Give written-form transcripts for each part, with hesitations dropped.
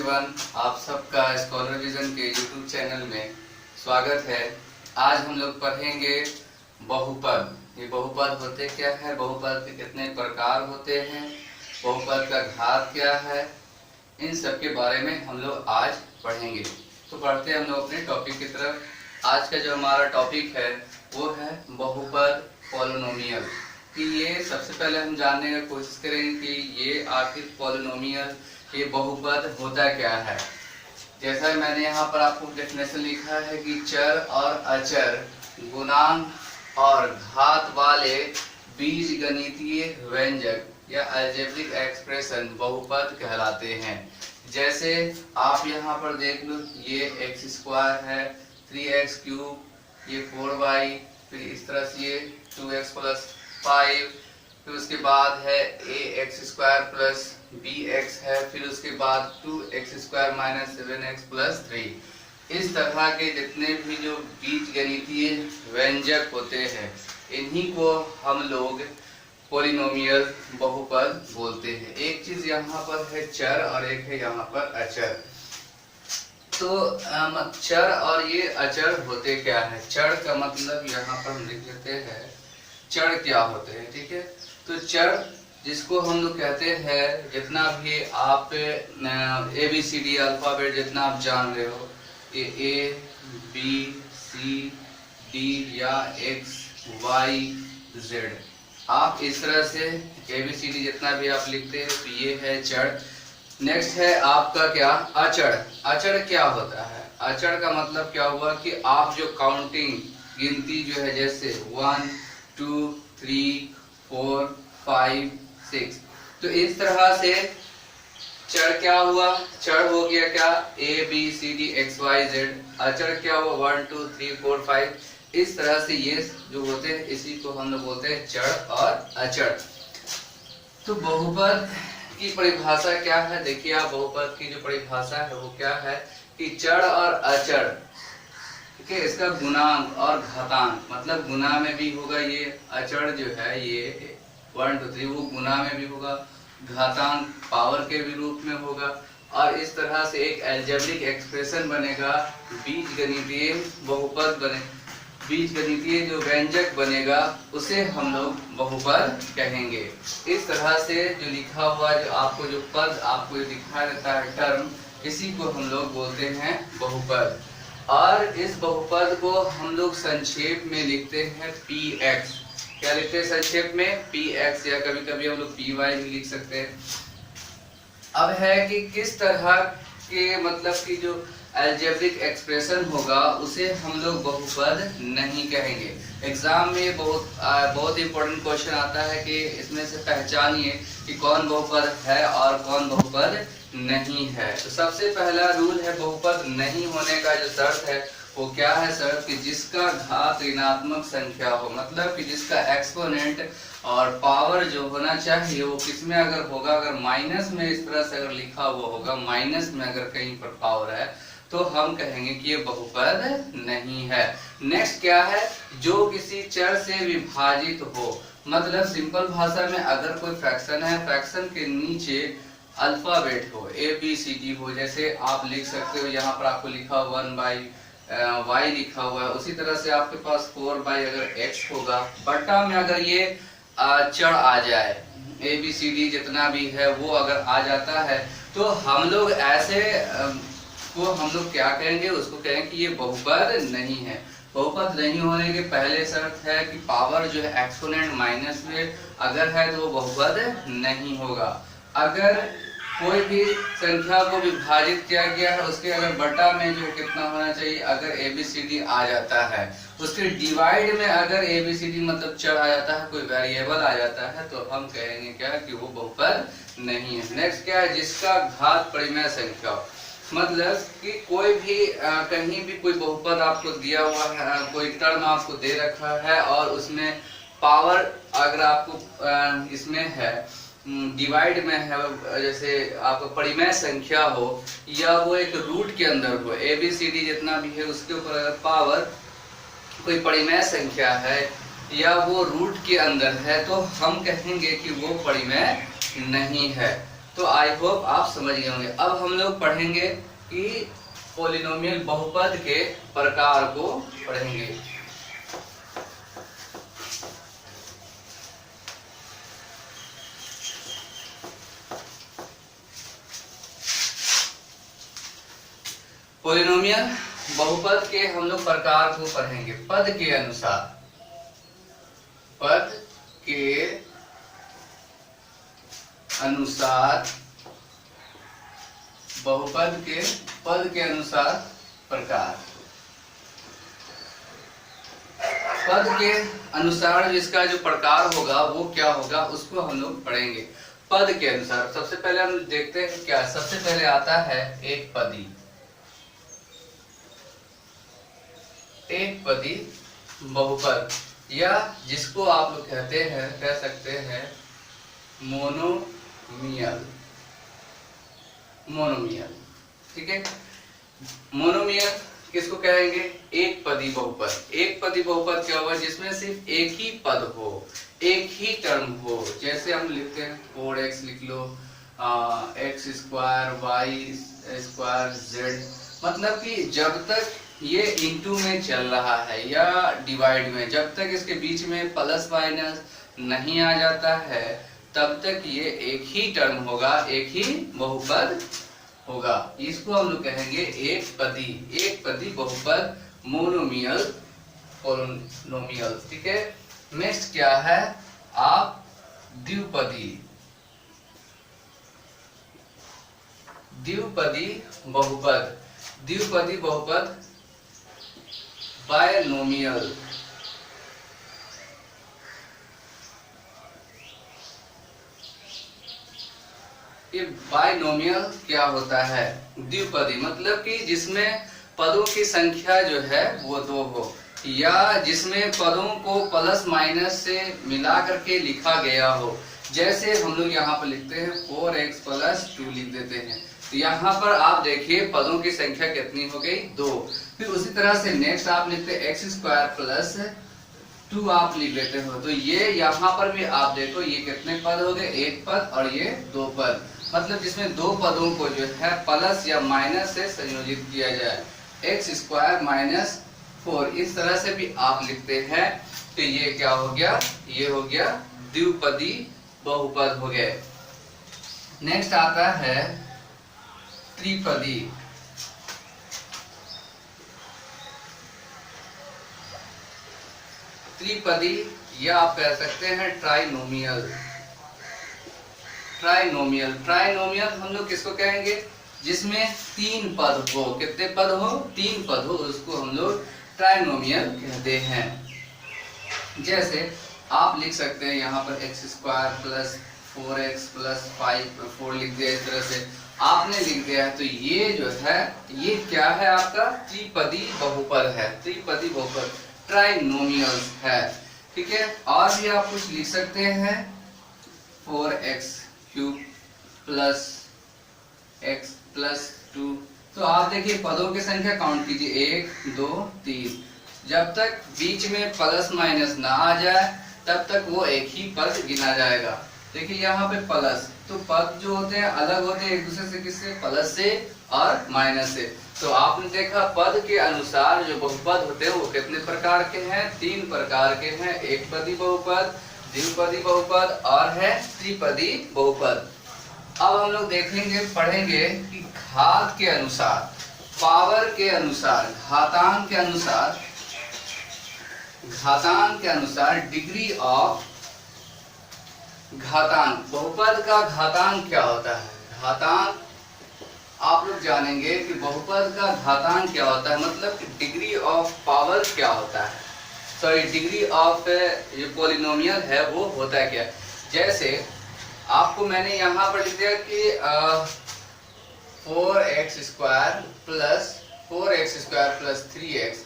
Everyone, आप सबका scholar vision के यूट्यूब चैनल में स्वागत है। आज हम लोग पढ़ेंगे बहुपद। ये बहुपद होते क्या है, बहुपद के कितने प्रकार होते हैं, बहुपद का घात क्या है, इन सब के बारे में हम लोग आज पढ़ेंगे। तो पढ़ते हैं हम लोग अपने टॉपिक की तरफ। आज का जो हमारा टॉपिक है वो है बहुपद पॉलिनोमियल। कि ये सबसे पहले हम जानने की कोशिश करेंगे कि ये आखिर पॉलिनोमियल, ये बहुपद होता क्या है। जैसा मैंने यहाँ पर आपको डेफिनेशन लिखा है कि चर और अचर, गुणांक और घात वाले बीजगणितीय व्यंजक या अलजेब्रिक एक्सप्रेशन बहुपद कहलाते हैं। जैसे आप यहाँ पर देख लो, ये एक्स स्क्वायर है, 3x क्यूब, ये 4y, फिर इस तरह से ये 2x प्लस 5, फिर उसके बाद है ax स्क्वायर प्लस bx है, फिर उसके बाद 2x square minus 7x plus 3। इस तरह के जितने भी जो बीजगणितीय व्यंजक होते हैं, इन्हीं को हम लोग पॉलिनोमियल बहुपद बोलते हैं। एक चीज यहाँ पर है चर और एक है यहाँ पर अचर। तो चर और ये अचर होते क्या है। चर का मतलब यहाँ पर हम लिख लेते हैं चर क्या होते हैं, ठीक है। तो चर जिसको हम लोग कहते हैं, जितना भी आप ABCD अल्फाबेट जितना आप जान रहे हो, A B C D या X Y Z, आप इस तरह से ABCD जितना भी आप लिखते हैं तो ये है चर। नेक्स्ट है आपका क्या, अचर। अचर क्या होता है, अचर का मतलब क्या हुआ कि आप जो काउंटिंग गिनती जो है, जैसे 1 2 3 4 5 6, तो इस तरह से चर क्या हुआ, चर हो गया क्या ABCD XYZ। अचर क्या हुआ 1 2 3 4 5। इस तरह से ये जो होते हैं, इसी को हम लोग बोलते हैं चर और अचर। तो बहुपद की परिभाषा क्या है, देखिए आप, बहुपद की जो परिभाषा है वो क्या है कि चर और अचर, ठीक है, इसका गुणांक और घातांक, मतलब गुना में भी होगा, ये अचर जो है ये 1 2 3 वो गुना में भी होगा, घातांक पावर के भी रूप में होगा, और इस तरह से एक अलजेब्रिक एक्सप्रेशन बनेगा, बीजगणितीय बहुपद बने, बीजगणितीय जो व्यंजक बनेगा उसे हम लोग बहुपद कहेंगे। इस तरह से जो लिखा हुआ, जो आपको जो पद आपको दिखा देता है टर्म, इसी को हम लोग बोलते हैं बहुपद। और इस बहुपद को हम लोग संक्षेप में लिखते हैं px। क्या लिखते हैं संक्षेप में px, या कभी कभी हम लोग py भी लिख सकते हैं। अब है कि किस तरह के, मतलब कि जो अलजेब्रिक एक्सप्रेशन होगा उसे हम लोग बहुपद नहीं कहेंगे। एग्जाम में बहुत इंपॉर्टेंट क्वेश्चन आता है कि इसमें से पहचानिए कि कौन बहुपद है और कौन बहुपद नहीं है। तो सबसे पहला रूल है बहुपद नहीं होने का जो शर्त है वो क्या है, शर्त कि जिसका घात ऋणात्मक संख्या हो, मतलब कि जिसका एक्सपोनेंट और पावर जो होना चाहिए वो किसमें अगर होगा, अगर माइनस में इस तरह से अगर लिखा हुआ होगा, माइनस में अगर कहीं पर पावर है, तो हम कहेंगे कि ये बहुपद नहीं है। नेक्स्ट क्या है, जो किसी चर से विभाजित हो, मतलब सिंपल भाषा में अगर कोई फ्रैक्शन है, फ्रैक्शन के नीचे अल्फाबेट हो, ABCD हो, जैसे आप लिख सकते हो, यहाँ पर आपको लिखा 1/y लिखा हुआ है, उसी तरह से आपके पास 4/, अगर x होगा, बट्टा में अगर ये चढ़ आ जाए, ABCD जितना भी है वो अगर आ जाता है, तो हम लोग ऐसे को हम लोग क्या कहेंगे, उसको कहेंगे कि ये बहुपद नहीं है। बहुपद नहीं होने के पहले शर्त है कि पावर जो है एक्सपोनेंट माइनस में अगर है तो वो बहुपद नहीं होगा। अगर कोई भी संख्या को विभाजित किया गया है, उसके अगर बटा में जो कितना होना चाहिए, अगर ABCD आ जाता है, उसके डिवाइड में अगर ABCD मतलब चर आ जाता है, कोई वेरिएबल आ जाता है, तो हम कहेंगे क्या कि वो बहुपद नहीं है। नेक्स्ट क्या है, जिसका घात परिमेय संख्या हो, मतलब कि कोई भी कहीं भी कोई बहुपद आपको दिया हुआ है, कोई टर्म आपको दे रखा है और उसमें पावर अगर आपको इसमें है, डिवाइड में है, जैसे आपको परिमेय संख्या हो या वो एक रूट के अंदर हो, ABCD जितना भी है उसके ऊपर अगर पावर कोई परिमेय संख्या है या वो रूट के अंदर है, तो हम कहेंगे कि वो परिमेय नहीं है। तो आई होप आप समझ गए होंगे। अब हम लोग पढ़ेंगे कि पॉलिनोमियल बहुपद के प्रकार को पढ़ेंगे। पॉलिनोमियल बहुपद के हम लोग प्रकार को पढ़ेंगे पद के अनुसार। पद के अनुसार बहुपद के पद के अनुसार प्रकार। पद के अनुसार जिसका जो प्रकार होगा वो क्या होगा उसको हम लोग पढ़ेंगे पद के अनुसार। सबसे पहले हम देखते हैं क्या, सबसे पहले आता है एक पदी। एक पदी बहुपद या जिसको आप लोग कह सकते हैं मोनोमियल। मोनोमियल, ठीक है। मोनोमियल किसको कहेंगे? एक पदी बहुपद। एक पदी बहुपद क्या होगा? जिसमें सिर्फ एक ही पद हो, एक ही टर्म हो। जैसे हम लिखते हैं 4x लिख लो, x square y square z, मतलब कि जब तक ये इनटू में चल रहा है या डिवाइड में, जब तक इसके बीच में प्लस माइनस नहीं आ जाता है तब तक ये एक ही टर्म होगा, एक ही बहुपद होगा। इसको हम लोग कहेंगे एक पदी बहुपद, मोनोमियल, पॉलिनोमियल, ठीक है। नेक्स्ट क्या है? आप द्विपदी। द्विपदी बहुपद, द्विपदी बहुपद बायनोमियल। ये बायनोमियल क्या होता है? द्विपदी मतलब कि जिसमें पदों की संख्या जो है वो 2 हो, या जिसमें पदों को प्लस माइनस से मिला करके लिखा गया हो। जैसे हम लोग यहाँ पर लिखते हैं 4x + 2 लिख देते हैं, तो यहाँ पर आप देखिए पदों की संख्या कितनी हो गई? 2। फिर उसी तरह से नेक्स्ट आप लिखते हैं x² + 2 आप लिख लेते हो, तो ये यहाँ पर भी आप देखो ये कितने पद हो गए? एक पद और ये 2 पद, मतलब जिसमें 2 पदों को जो है प्लस या माइनस से संयोजित किया जाए। x² - 4 इस तरह से भी आप लिखते हैं, तो ये क्या हो गया? ये हो गया द्विपदी बहुपद हो गए। नेक्स्ट आता है त्रिपदी। त्रिपदी या आप कह सकते हैं ट्राइनोमियल। ट्राइनोमियल, ट्राइनोमियल हम लोग किसको कहेंगे? जिसमें 3 पद हो। कितने पद हो? 3 पद हो, उसको हम लोग ट्राइनोमियल कहते हैं। जैसे आप लिख सकते हैं यहाँ पर x² + 4x + 4 लिख दिया, इस तरह से आपने लिख दिया है, तो ये जो है ये क्या है? आपका त्रिपदी बहुपद है। त्रिपदी बहुपद ट्राइनोमियल है, ठीक है। और भी आप कुछ लिख सकते हैं 4x³ + x + 2। तो आप देखिए पदों की संख्या काउंट कीजिए 1 2 3, जब तक बीच में प्लस माइनस ना आ जाए तब तक वो एक ही पद गिना जाएगा। देखिए यहाँ पे प्लस, तो पद जो होते हैं अलग होते हैं एक दूसरे से, किससे? प्लस से और माइनस से। तो आपने देखा पद के अनुसार जो बहुपद होते हैं वो कितने प्रकार के हैं? 3 प्रकार के हैं। एक पदी बहुपद, द्विपदी बहुपद और है त्रिपदी बहुपद। अब हम लोग देखेंगे, पढ़ेंगे कि घात के अनुसार, पावर के अनुसार, घातांक के अनुसार, घातांक के अनुसार डिग्री ऑफ घातांक। बहुपद का घातांक क्या होता है? घातांक आप लोग जानेंगे कि बहुपद का घातांक क्या होता है, मतलब कि डिग्री ऑफ पावर क्या होता है। सॉरी, डिग्री ऑफ जो पॉलिनोमियल है वो होता है क्या? जैसे आपको मैंने यहाँ पर लिख दिया कि 4x² + 3x,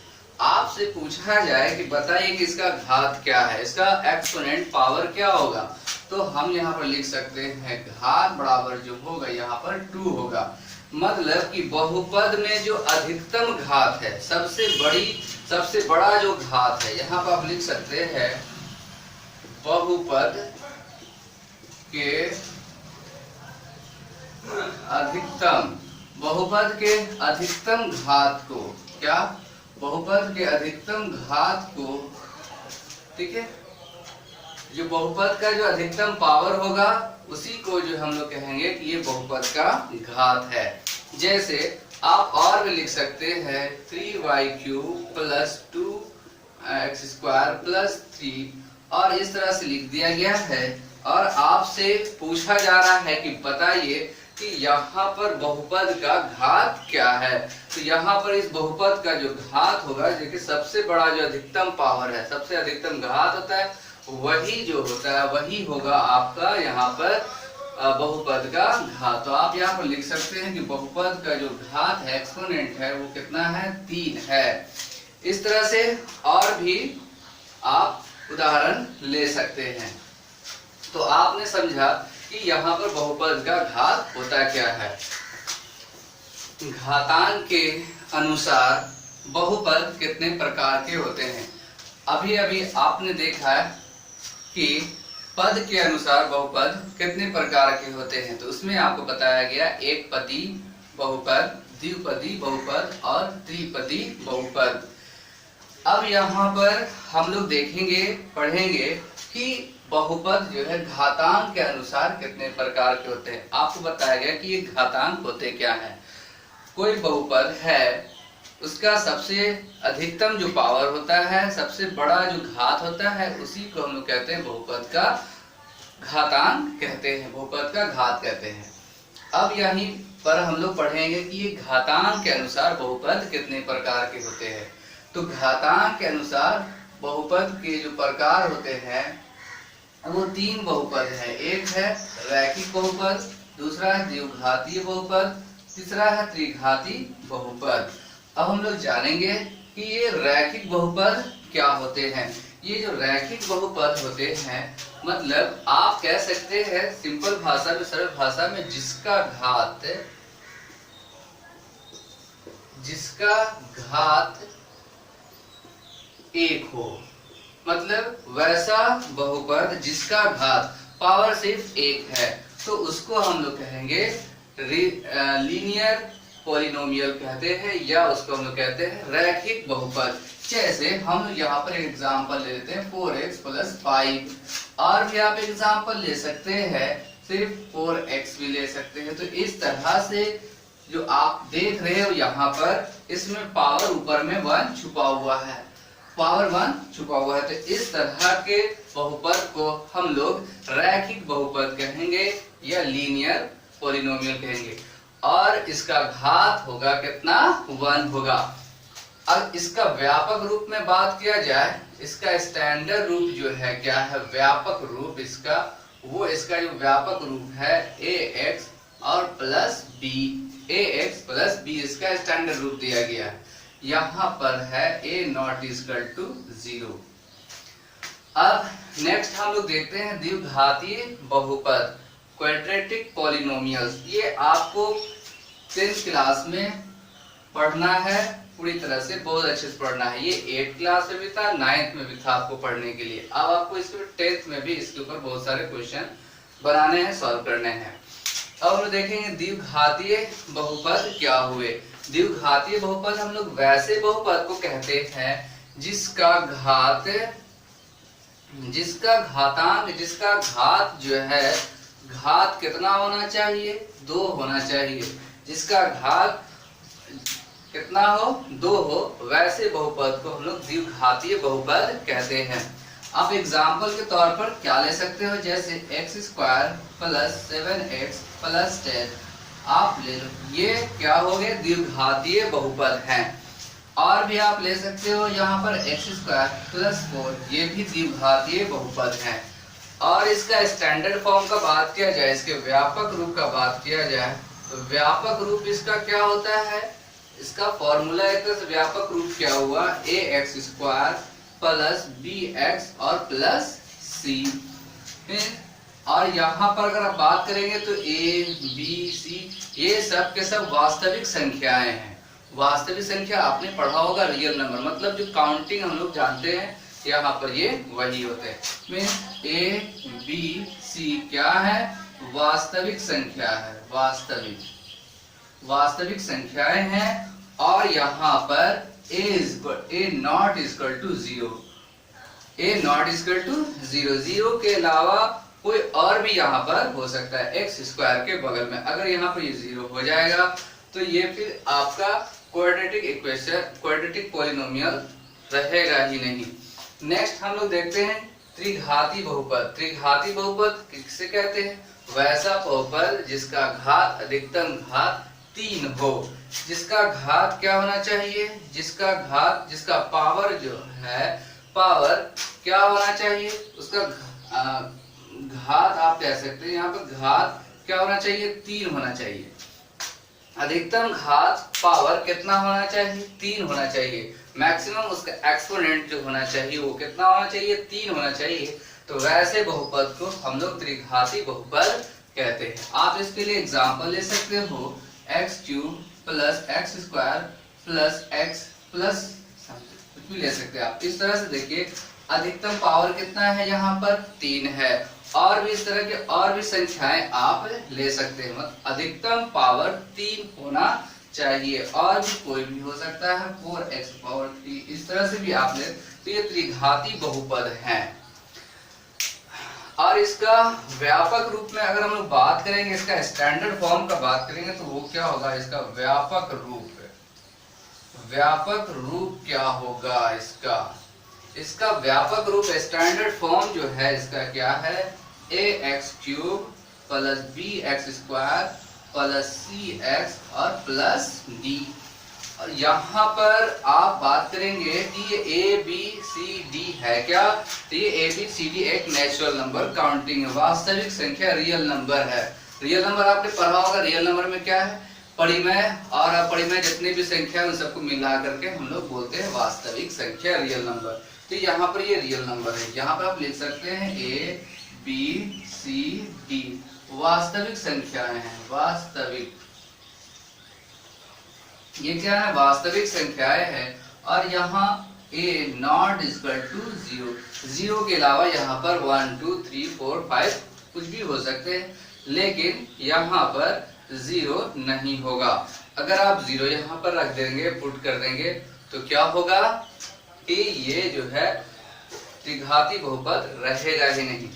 आपसे पूछा जाए कि बताइए कि इसका घात क्या है, इसका एक्सपोनेंट पावर क्या होगा, तो हम यहाँ पर लिख सकते हैं घात बराबर जो होगा यहाँ पर 2 होगा। मतलब कि बहुपद में जो अधिकतम घात है, सबसे बड़ा जो घात है, यहाँ पर आप लिख सकते हैं बहुपद के अधिकतम, बहुपद के अधिकतम घात को, क्या, बहुपद के अधिकतम घात को, ठीक है, जो बहुपद का जो अधिकतम पावर होगा उसी को जो हम लोग कहेंगे कि ये बहुपद का घात है। जैसे आप और भी लिख सकते हैं 3y³ प्लस 2x² प्लस 3 और इस तरह से लिख दिया गया है। और आपसे पूछा जा रहा है कि बताइए कि यहाँ पर बहुपद का घात क्या है। तो यहाँ पर इस बहुपद का जो घात होगा, देखिए सबसे बड़ा जो अधिकतम पावर है, सबसे अधिकतम घात होता है, वही जो होता है वही होगा आपका यहाँ पर बहुपद का घात। तो आप यहाँ पर लिख सकते हैं कि बहुपद का जो घात है, एक्सपोनेंट है, वो कितना है, 3 है। इस तरह से और भी आप उदाहरण ले सकते हैं। तो आपने समझा कि यहाँ पर बहुपद का घात होता क्या है। घातांक के अनुसार बहुपद कितने प्रकार के होते हैं। अभी अभी आपने देखा है कि पद के अनुसार बहुपद कितने प्रकार के होते हैं। तो उसमें आपको बताया गया एकपदी बहुपद, द्विपदी बहुपद और त्रिपदी बहुपद। अब यहाँ पर हम लोग देखेंगे, पढ़ेंगे कि बहुपद जो है घातांक के अनुसार कितने प्रकार के होते हैं। आपको बताया गया कि ये घातांक होते क्या है। कोई बहुपद है, उसका सबसे अधिकतम जो पावर होता है, सबसे बड़ा जो घात होता है, उसी को हम लोग कहते हैं बहुपद का घातांक कहते हैं, बहुपद का घात कहते हैं। अब यहीं पर हम लोग पढ़ेंगे कि ये घातांक के अनुसार बहुपद कितने प्रकार के होते हैं। तो घातांक के अनुसार बहुपद के जो प्रकार होते हैं वो 3 बहुपद है। एक है रैखिक बहुपद, दूसरा है द्विघातीय बहुपद, तीसरा है त्रिघाती बहुपद। अब हम लोग जानेंगे कि ये रैखिक बहुपद क्या होते हैं। ये जो रैखिक बहुपद होते हैं, मतलब आप कह सकते हैं सिंपल भाषा में, सरल भाषा में, जिसका घात 1 हो, मतलब वैसा बहुपद जिसका घात पावर सिर्फ 1 है, तो उसको हम लोग कहेंगे लीनियर पॉलिनोमियल कहते हैं, या उसको हम लोग कहते हैं रैखिक बहुपद। जैसे हम यहाँ पर एग्जांपल ले लेते हैं 4x + 5, और भी आप एग्जांपल ले सकते हैं, सिर्फ 4x भी ले सकते हैं। तो इस तरह से जो आप देख रहे हो यहाँ पर, इसमें पावर ऊपर में 1 छुपा हुआ है, पावर 1 छुपा हुआ है। तो इस तरह के बहुपद को हम लोग रैखिक बहुपद कहेंगे या लीनियर पॉलिनोमियल कहेंगे। और इसका घात होगा कितना, 1 होगा। अब इसका व्यापक रूप में बात किया जाए, इसका स्टैंडर्ड रूप जो है क्या है, व्यापक रूप इसका, वो इसका जो व्यापक रूप है ax और plus b, ax plus b इसका स्टैंडर्ड रूप दिया गया है। यहाँ पर है a≠0। अब नेक्स्ट हम लोग देखते हैं द्विघातीय बहुपद, क्वाड्रेटिक पॉलिनोमियल्स। ये आपको 10th क्लास में पढ़ना है, पूरी तरह से बहुत अच्छे से पढ़ना है। ये 8th क्लास में भी था, 9th में भी था आपको पढ़ने के लिए। अब आपको इसके 10th में भी इसके ऊपर बहुत सारे क्वेश्चन बनाने हैं, सॉल्व करने हैं। अब हम देखेंगे द्विघातीय बहुपद क्या हुए। द्विघातीय बहुपद हम लोग वैसे बहुपद को कहते हैं जिसका घातांक, जिसका घात जो है, घात कितना होना चाहिए, 2 होना चाहिए। जिसका घात कितना हो, 2 हो, वैसे बहुपद को हम लोग द्विघातीय बहुपद कहते हैं। आप एग्जाम्पल के तौर पर क्या ले सकते हो, जैसे x² + 7x + 10 आप ले लो, ये क्या हो गए, द्विघातीय बहुपद हैं। और भी आप ले सकते हो यहाँ पर x² + 4, ये भी द्विघातीय बहुपद हैं। और इसका स्टैंडर्ड फॉर्म का बात किया जाए, इसके व्यापक रूप का बात किया जाए, तो व्यापक रूप इसका क्या होता है, इसका फॉर्मूला एक तरह से व्यापक रूप क्या हुआ, ax² + bx और प्लस c। और यहाँ पर अगर आप बात करेंगे तो a, b, c ये सब के सब वास्तविक संख्याएं हैं। वास्तविक संख्या आपने पढ़ा होगा, रियल नंबर, मतलब जो काउंटिंग हम लोग जानते हैं, यहाँ पर ये वही होते हैं। a, b, c क्या है, वास्तविक संख्या है। वास्तविक संख्याएं हैं और यहाँ पर a not equal to 0, a not equal to 0, 0 के अलावा कोई और भी यहाँ पर हो सकता है x स्क्वायर के बगल में। अगर यहाँ पर ये 0 हो जाएगा तो ये फिर आपका क्वाड्रेटिक इक्वेशन, क्वाड्रेटिक पॉलिनोमियल रहेगा ही नहीं। नेक्स्ट हम लोग देखते हैं त्रिघाती बहुपद। त्रिघाती बहुपद किसे कहते हैं? वैसा बहुपद जिसका घात अधिकतम घात 3 हो। जिसका घात क्या होना चाहिए? जिसका घात, जिसका पावर जो है, पावर क्या होना चाहिए? उसका घात आप कह सकते हैं, यहाँ पर घात क्या होना चाहिए? 3 होना चाहिए। अधिकतम घात पावर कितना होना चाहिए? 3 होना चाहिए। मैक्सिमम उसका एक्सपोनेंट जो होना चाहिए वो कितना होना चाहिए? 3 होना चाहिए। तो वैसे बहुपद को हम लोग त्रिघाती बहुपद कहते हैं। आप इसके लिए एग्जांपल ले सकते हो, x³ plus x² plus x plus कुछ भी ले सकते हैं आप। इस तरह से देखिए अधिकतम पावर कितना है? यहाँ पर 3 है। और भी इस तरह के और भी संख्याएं आप ले सकते हैं। मतलब अधिकतम पावर 3 होना चाहिए, और भी कोई भी हो सकता है, 4x पावर 3, इस तरह से भी आप ले। तो ये त्रिघाती बहुपद है। और इसका व्यापक रूप में अगर हम लोग बात करेंगे, इसका स्टैंडर्ड फॉर्म का बात करेंगे तो वो क्या होगा? इसका व्यापक रूप, व्यापक रूप क्या होगा इसका व्यापक रूप, स्टैंडर्ड फॉर्म जो है इसका क्या है? ax³ plus bx² plus cx और प्लस d। और यहाँ पर आप बात करेंगे कि ये a b c d है क्या? तो ये a b c d एक नेचुरल नंबर, काउंटिंग है, वास्तविक संख्या, रियल नंबर है। रियल नंबर आपने पढ़ा होगा, रियल नंबर में क्या है? परिमेय और अपरिमेय जितनी भी संख्या उन सबको मिला करके हम लोग बोलते हैं वास्तविक संख्या, रियल नंबर। तो यहाँ पर ये रियल नंबर है। यहाँ पर आप लिख सकते हैं a b c d, वास्तविक संख्याएं हैं। वास्तविक, ये क्या है? वास्तविक संख्याएं हैं। और यहाँ a नॉट इक्वल टू 0, 0 के अलावा यहाँ पर 1 2 3 4 5 कुछ भी हो सकते हैं, लेकिन यहाँ पर 0 नहीं होगा। अगर आप 0 यहाँ पर रख देंगे, पुट कर देंगे, तो क्या होगा कि ये जो है त्रिघाती बहुपद रहेगा ही नहीं।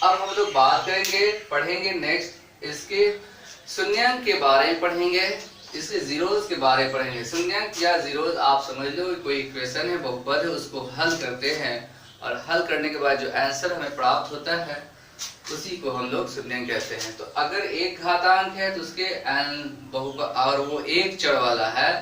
अब हम लोग बात करेंगे, पढ़ेंगे नेक्स्ट इसके शून्यांक के बारे में पढ़ेंगे, इसके जीरोस के बारे में पढ़ेंगे। शून्यांक या जीरोस आप समझ लो कोई इक्वेशन है, बहुपद है, उसको हल करते हैं और हल करने के बाद जो आंसर हमें प्राप्त होता है उसी को हम लोग शून्यांक कहते हैं। तो अगर एक घातांक है तो उसके बहुपद और वो एक चर वाला है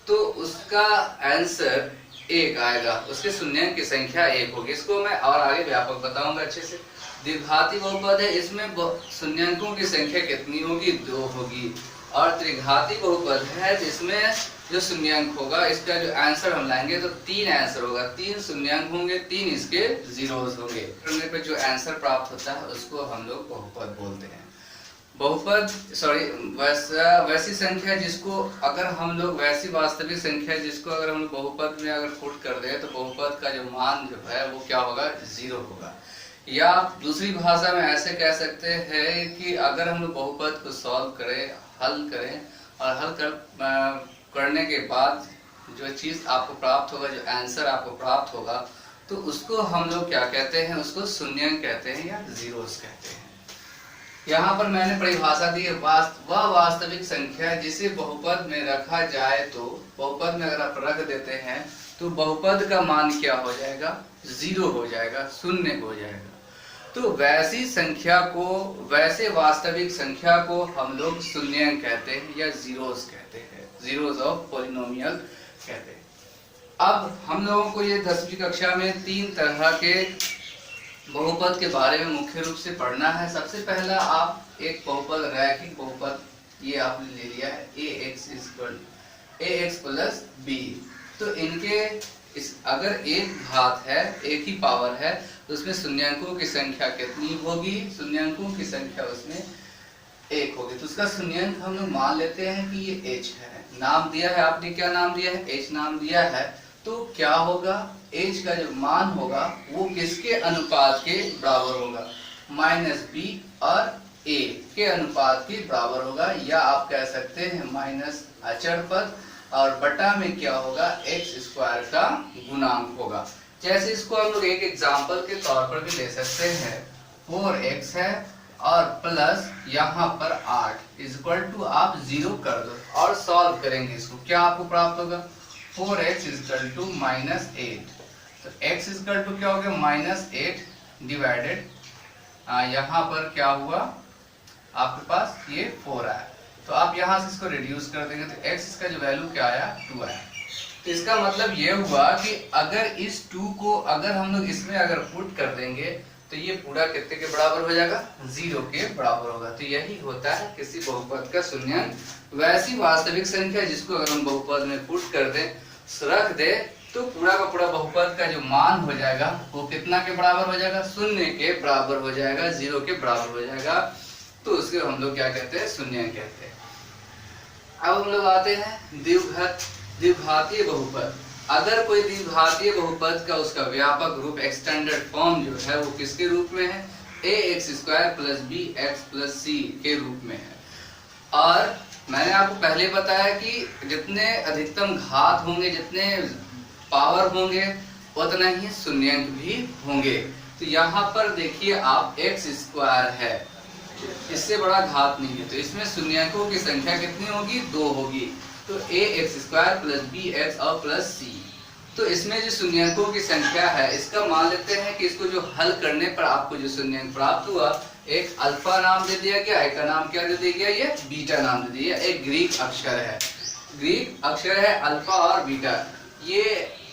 तो उसका आंसर 1 आएगा, उसके शून्यांक की संख्या 1 होगी। इसको मैं और आगे व्यापक बताऊंगा अच्छे से। द्विघाती बहुपद है, इसमें शून्यांकों की संख्या कितनी होगी? 2 होगी। और त्रिघाती बहुपद है जिसमें जो शून्यांक होगा, इसका जो आंसर हम लाएंगे तो 3 आंसर होगा, 3 शून्यांक होंगे, 3 इसके जीरोस होंगे। करने पे जो आंसर प्राप्त होता है उसको हम लोग बहुपद बोलते हैं। बहुपद वैसी संख्या जिसको अगर हम लोग, वैसी वास्तविक संख्या जिसको अगर हम लोग बहुपद में अगर पुट कर दे तो बहुपद का जो मान जो है वो क्या होगा? 0 होगा। या दूसरी भाषा में ऐसे कह सकते हैं कि अगर हम लोग बहुपद को सॉल्व करें, हल करें, और हल करने के बाद जो चीज आपको प्राप्त होगा, जो आंसर आपको प्राप्त होगा, तो उसको हम लोग क्या कहते हैं? उसको शून्यांक कहते हैं या जीरोस कहते हैं। यहाँ पर मैंने परिभाषा दी है, वह वास्तविक संख्या जिसे बहुपद में रखा जाए, तो बहुपद में अगर आप रख देते हैं तो बहुपद का मान क्या हो जाएगा? 0 हो जाएगा, शून्य हो जाएगा। तो वैसी संख्या को, वैसे वास्तविक संख्या को हम लोग शून्यांक कहते हैं या जीरोस कहते हैं, जीरोस ऑफ पॉलिनोमियल कहते हैं। अब हम लोगों को ये 10वीं कक्षा में 3 तरह के बहुपद के बारे में मुख्य रूप से पढ़ना है। सबसे पहला आप एक बहुपद, रैखिक बहुपद, ये आपने ले लिया है ax प्लस b। तो इनके अगर एक घात है, एक ही पावर है, तो उसमें शून्यांकों की संख्या कितनी होगी? शून्यांकों की संख्या उसमें 1 होगी। तो उसका शून्यांक हम लोग मान लेते हैं कि ये h है, नाम दिया है आपने, क्या नाम दिया है? h नाम दिया है। तो क्या होगा? h का जो मान होगा वो किसके अनुपात के बराबर होगा? -b और ए के अनुपात के बराबर होगा, या आप कह सकते हैं माइनस अचर पद और बटा में क्या होगा, एक्स स्क्वायर का गुणांक होगा। जैसे इसको हम लोग एक एग्जांपल के तौर पर भी ले सकते हैं, 4x है और प्लस यहाँ पर 8 इक्वल टू आप 0 कर दो और सॉल्व करेंगे इसको, क्या आपको प्राप्त होगा, 4x इक्वल टू माइनस 8। तो x इक्वल टू क्या हो गया, माइनस 8 डिवाइडेड यहाँ पर क्या हुआ आपके पास ये 4 आया। तो आप यहाँ से इसको रिड्यूस कर देंगे तो x इसका जो वैल्यू क्या आया, 2 आया। तो इसका मतलब ये हुआ कि अगर इस 2 को अगर हम लोग इसमें अगर पुट कर देंगे तो ये पूरा कितने के बराबर हो जाएगा, 0 के बराबर होगा। तो यही होता है किसी बहुपद का शून्यांक। वैसी वास्तविक संख्या जिसको अगर हम बहुपद में पुट कर दें, रख दे, तो पूरा का पूरा बहुपद का जो मान हो जाएगा वो कितना के बराबर हो जाएगा, 0 के बराबर हो जाएगा, 0 के बराबर हो जाएगा। तो उसके हम लोग क्या कहते हैं, शून्यांक कहते हैं। अब हम लोग आते हैं द्विघातीय बहुपद। अगर कोई द्विघातीय बहुपद का उसका व्यापक रूप एक्सटेंडेड फॉर्म जो है वो किसके रूप में है, ax² + bx + c के रूप में है। और मैंने आपको पहले बताया कि जितने अधिकतम घात होंगे, जितने पावर होंगे, उतना ही शून्यांक भी होंगे। तो यहाँ पर देखिए आप x² है, इससे बड़ा घात नहीं है, तो इसमें शून्यांकों की संख्या कितनी होगी, 2 होगी। तो ax² + bx और प्लस c। तो इसमें जो शून्यांकों की संख्या है, इसका मान लेते हैं कि इसको जो हल करने पर आपको जो शून्यांक प्राप्त हुआ, एक अल्फा नाम दे दिया गया, एक का नाम क्या दे दिया गया, ये बीटा नाम दे दिया। एक ग्रीक अक्षर है, ग्रीक अक्षर है अल्फा और बीटा। ये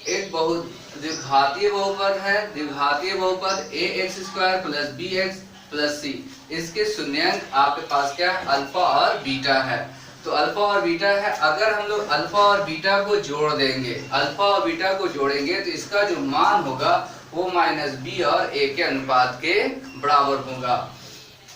एक बहुत द्विघातीय बहुपद है। द्विघातीय बहुपद ax² + bx + c। इसके शून्यांक आपके पास क्या है, अल्फा और बीटा है। तो अल्फा और बीटा है, अगर हम लोग अल्फा और बीटा को जोड़ देंगे, अल्फा और बीटा को जोड़ेंगे तो इसका जो मान होगा वो -b और a के अनुपात के बराबर होगा।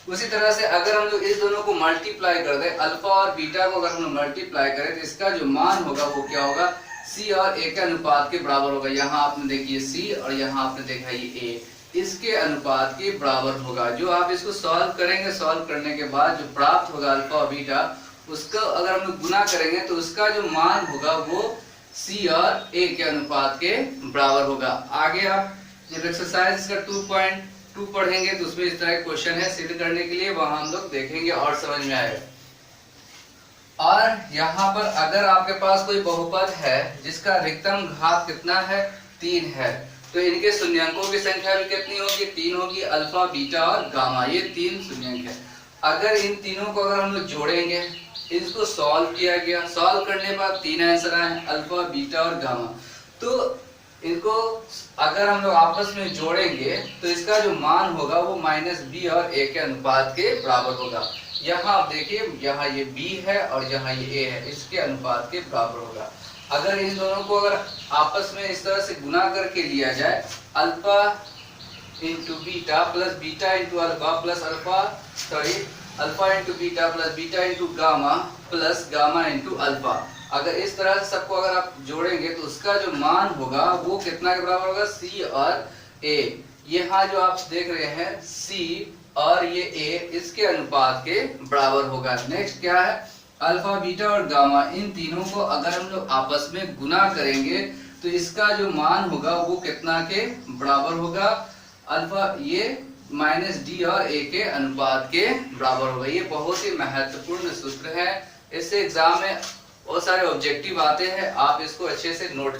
उसी तरह से अगर हम लोग इस दोनों को मल्टीप्लाई कर दें, अल्फा और बीटा को अगर हम लोग मल्टीप्लाई करें तो इसका जो मान होगा वो क्या होगा, c और a के अनुपात के बराबर होगा। यहाँ आपने देखिए c और यहाँ आपने देखा ये a, इसके अनुपात के बराबर होगा। जो आप इसको सॉल्व करेंगे, सॉल्व करने के बाद जो प्राप्त होगा अल्फा और बीटा, उसका अगर हम लोग गुना करेंगे तो उसका जो मान होगा वो c और a के अनुपात के बराबर होगा। आगे आप जब एक्सरसाइज का 2.2 पढ़ेंगे तो उसमें इस तरह के क्वेश्चन है, सिद्ध करने के लिए वहां हम लोग देखेंगे और समझ में आएगा। और यहाँ पर अगर आपके पास कोई बहुपद है जिसका अधिकतम घात कितना है, 3 है, तो इनके शून्यांकों की संख्या भी कितनी होगी, 3 होगी। अल्फा, बीटा और गामा, ये 3 शून्यांक है। अगर इन तीनों को अगर हम लोग जोड़ेंगे, इसको सॉल्व किया गया, सॉल्व करने के बाद 3 आंसर आए, अल्फा, बीटा और गामा। तो इनको अगर हम लोग आपस में जोड़ेंगे तो इसका जो मान होगा वो -b और a के अनुपात के बराबर होगा। यहाँ आप देखिए, यहाँ ये b है और यहाँ ये a है, इसके अनुपात के बराबर होगा। अगर इन दोनों को अगर आपस में इस तरह से गुना करके लिया जाए, alpha into beta plus beta into alpha plus alpha into beta plus beta into gamma plus gamma into alpha, अगर इस तरह से सबको अगर आप जोड़ेंगे तो उसका जो मान होगा वो कितना के बराबर होगा, c और a। यहाँ जो आप देख रहे हैं c और ये a, इसके अनुपात के बराबर होगा। नेक्स्ट क्या है, अल्फा, बीटा और गामा, इन तीनों को अगर हम लोग आपस में गुना करेंगे तो इसका जो मान होगा वो कितना के बराबर होगा, अल्फा ये -d और a के अनुपात के बराबर होगा। ये बहुत ही महत्वपूर्ण सूत्र है, इससे एग्जाम में बहुत सारे ऑब्जेक्टिव आते हैं, आप इसको अच्छे से नोट कर